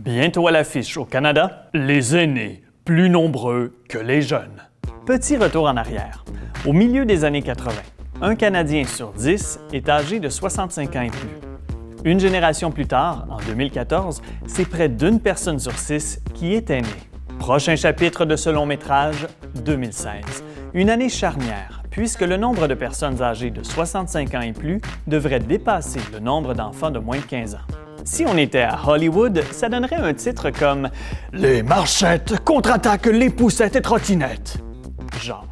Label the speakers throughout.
Speaker 1: Bientôt à l'affiche au Canada, les aînés, plus nombreux que les jeunes. Petit retour en arrière. Au milieu des années 80, un Canadien sur 10 est âgé de 65 ans et plus. Une génération plus tard, en 2014, c'est près d'une personne sur 6 qui est aînée. Prochain chapitre de ce long métrage, 2016. Une année charnière, puisque le nombre de personnes âgées de 65 ans et plus devrait dépasser le nombre d'enfants de moins de 15 ans. Si on était à Hollywood, ça donnerait un titre comme « Les marchettes contre-attaquent les poussettes et trottinettes ». Genre.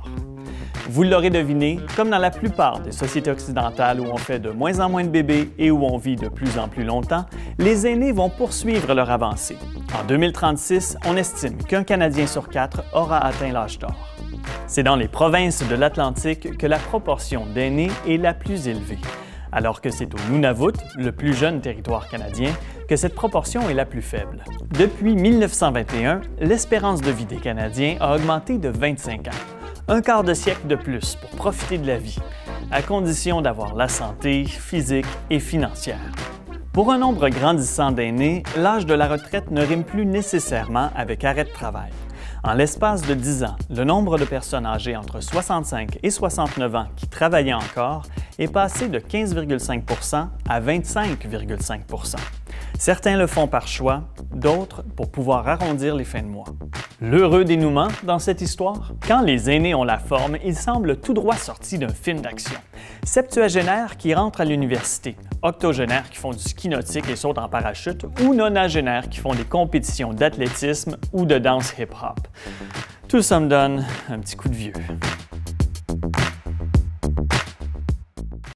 Speaker 1: Vous l'aurez deviné, comme dans la plupart des sociétés occidentales où on fait de moins en moins de bébés et où on vit de plus en plus longtemps, les aînés vont poursuivre leur avancée. En 2036, on estime qu'un Canadien sur 4 aura atteint l'âge d'or. C'est dans les provinces de l'Atlantique que la proportion d'aînés est la plus élevée, alors que c'est au Nunavut, le plus jeune territoire canadien, que cette proportion est la plus faible. Depuis 1921, l'espérance de vie des Canadiens a augmenté de 25 ans, un quart de siècle de plus pour profiter de la vie, à condition d'avoir la santé physique et financière. Pour un nombre grandissant d'aînés, l'âge de la retraite ne rime plus nécessairement avec arrêt de travail. En l'espace de 10 ans, le nombre de personnes âgées entre 65 et 69 ans qui travaillaient encore est passé de 15,5 % à 25,5 %. Certains le font par choix, d'autres pour pouvoir arrondir les fins de mois. L'heureux dénouement dans cette histoire? Quand les aînés ont la forme, ils semblent tout droit sortis d'un film d'action. Septuagénaires qui rentrent à l'université, octogénaires qui font du ski nautique et sautent en parachute, ou nonagénaires qui font des compétitions d'athlétisme ou de danse hip-hop. Tout ça me donne un petit coup de vieux.